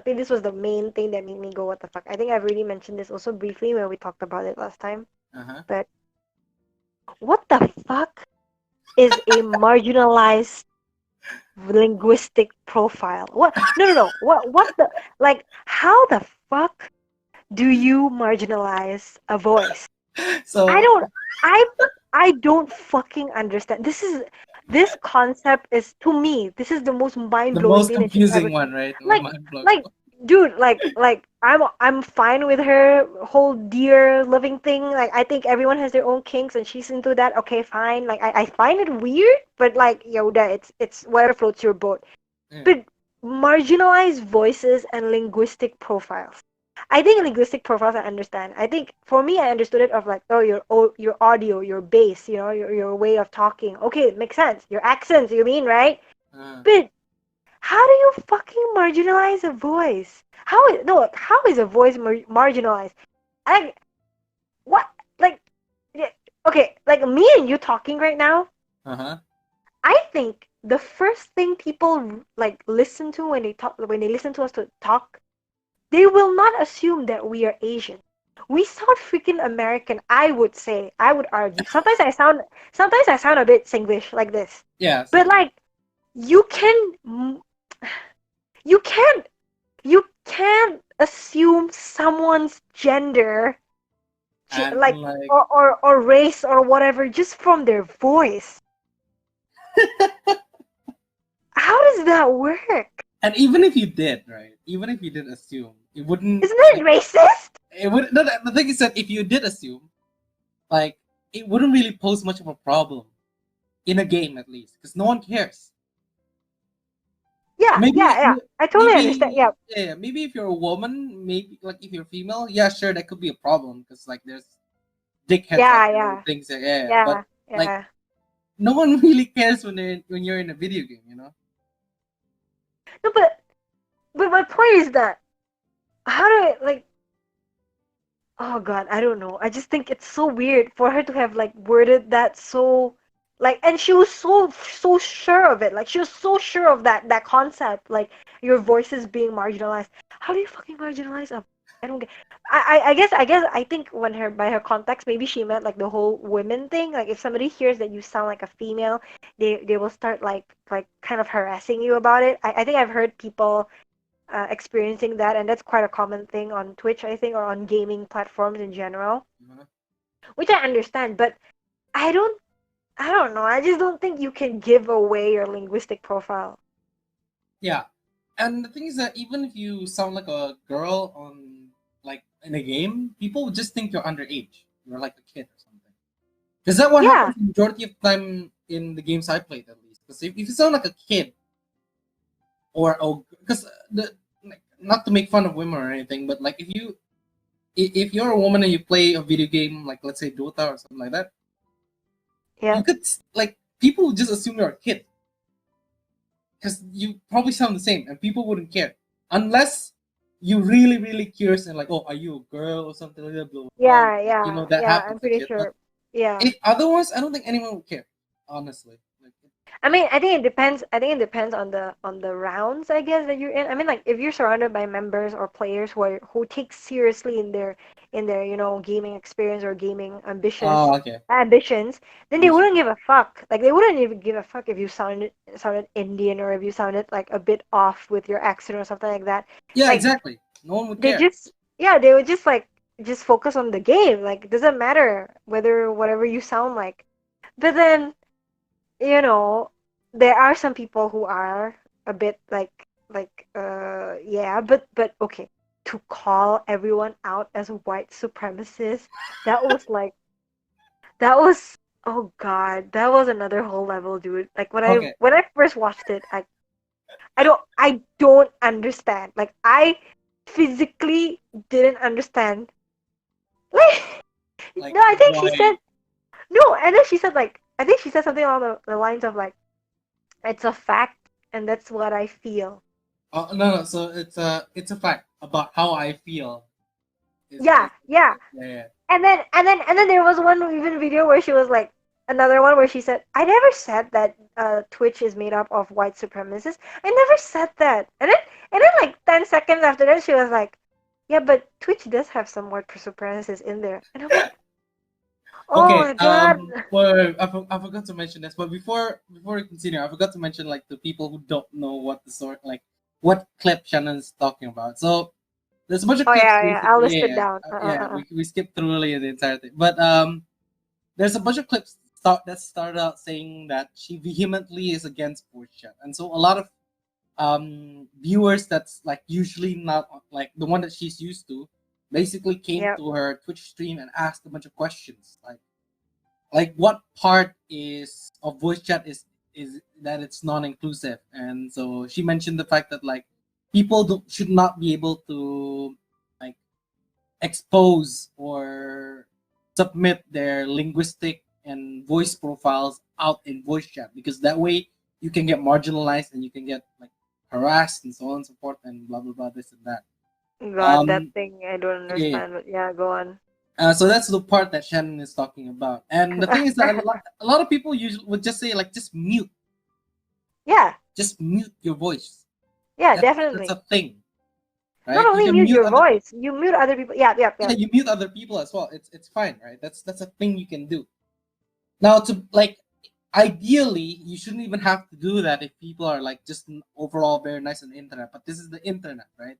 I think this was the main thing that made me go, what the fuck. I think I've already mentioned this also briefly when we talked about it last time. Uh-huh. But what the fuck is a marginalized linguistic profile? What? No, no, no. What the? Like, how the fuck do you marginalize a voice? I So don't. I I don't fucking understand. This concept is, to me, this is the most the mind-blowing most thing that you've ever confusing one, right? My like mind blown. like dude, like I'm fine with her whole dear loving thing. Like, I think everyone has their own kinks and she's into that. Okay, fine. Like, I find it weird, but like, Yoda, it's whatever floats your boat. Yeah. But marginalized voices and linguistic profiles. I think linguistic profiles I understand. I think for me I understood it of like, oh, your audio, your bass, your way of talking. Okay, it makes sense. Your accents, you mean, right? Uh, But how do you fucking marginalize a voice? How is a voice marginalized? I what like yeah, okay, like me and you talking right now. uh-huh. I think the first thing people like listen to when they listen to us to talk, they will not assume that we are Asian. We sound freaking American. I would say. I would argue. Sometimes I sound a bit Singlish like this. Yeah, But same. like, you can you can't you can't assume someone's gender, And like, like, or race or whatever just from their voice. How does that work? and even if you did, right? Even if you did assume, it wouldn't Isn't it like racist? it would. No, the thing is that if you did assume, like, it wouldn't really pose much of a problem in a game, at least, because no one cares. Yeah, Maybe, yeah, yeah. I totally understand. maybe, Yeah, yeah, maybe if you're a woman, maybe like if you're female, yeah, sure, that could be a problem because like there's dickheads out yeah, there with yeah, things. Yeah, yeah, but yeah, like yeah. no one really cares when you're in a video game, you know? No, but my point is that how do I like? Oh God, I don't know. I just think it's so weird for her to have like worded that so like, and she was so sure of it. Like, she was so sure of that concept. Like, your voice is being marginalized. How do you fucking marginalize a? I don't get. I guess I think when her by her context, maybe she meant like the whole women thing. Like, if somebody hears that you sound like a female, they will start like kind of harassing you about it. I think I've heard people experiencing that, and that's quite a common thing on Twitch, I think, or on gaming platforms in general, Mhm. which I understand. But I don't, I don't know. I just don't think you can give away your linguistic profile. Yeah, and the thing is that even if you sound like a girl on like in a game, people would just think you're underage. You're like a kid or something. Is that what Yeah, happens majority of time in the games I played, at least? Because if you sound like a kid or because the like, not to make fun of women or anything, but like if you're a woman and you play a video game like let's say Dota or something like that, yeah, you could like people would just assume you're a kid because you probably sound the same and people wouldn't care unless you really curious and like, oh, are you a girl or something like that, blah blah blah. yeah, You yeah, know that yeah. happens I'm like pretty shit. But sure. Yeah. if otherwise, I don't think anyone would care, honestly. Like, I mean, I think it depends. I think it depends on the rounds, I guess, that you're in. I mean, like, if you're surrounded by members or players who take seriously in their gaming experience or gaming oh, okay. ambitions, then they Understood. wouldn't give a fuck. Like, they wouldn't even give a fuck if you sounded Indian, or if you sounded like a bit off with your accent or something like that. Yeah, Like, exactly. No one would they care. just yeah, they would just focus on the game. Like, it doesn't matter whether whatever you sound like. But then, you know, there are some people who are a bit yeah, but okay, to call everyone out as a white supremacist, that was like that was oh God, that was another whole level, dude. Like, when I Okay. when I first watched it, I don't understand. Like, I physically didn't understand. Like, Like no, I think she why? said no, and then she said, like, I think she said something along the lines of like, it's a fact, and that's what I feel. No, no. So it's a fact about how I feel. Is Yeah, basically yeah. it. Yeah, yeah. And then there was one even video where she was like, another one where she said, "I never said that Twitch is made up of white supremacists. I never said that." And then like 10 seconds after that, she was like, "Yeah, but Twitch does have some white supremacists in there." And I'm like, "Oh Okay. my god." Well, I forgot to mention this, but before we continue, I forgot to mention like the people who don't know what the sort like what clip Shannon's talking about. So there's a bunch of Oh clips. yeah, yeah. I'll list it Yeah, down. we skipped through really the entire thing, but there's a bunch of clips that started out saying that she vehemently is against voice chat, and so a lot of viewers that's like usually not like the one that she's used to basically came Yep. to her Twitch stream and asked a bunch of questions like what part is of voice chat is that it's non-inclusive, and so she mentioned the fact that like people should not be able to like expose or submit their linguistic and voice profiles out in voice chat because that way you can get marginalized and you can get like harassed and so on and so forth and blah blah blah this and that. God, that um thing I don't yeah, understand. But yeah, go on. so that's the part that Shannon is talking about, and the thing is that a lot of people usually would just say like Yeah, just mute your voice. yeah, That's a definitely. thing, Not right? You only can mute mute your other, voice, you mute other people. Yeah, yeah, yeah, yeah. you mute other people as well. It's fine, right? That's a thing you can do. Now, to like, ideally, you shouldn't even have to do that if people are like just overall very nice on the internet. But this is the internet, right?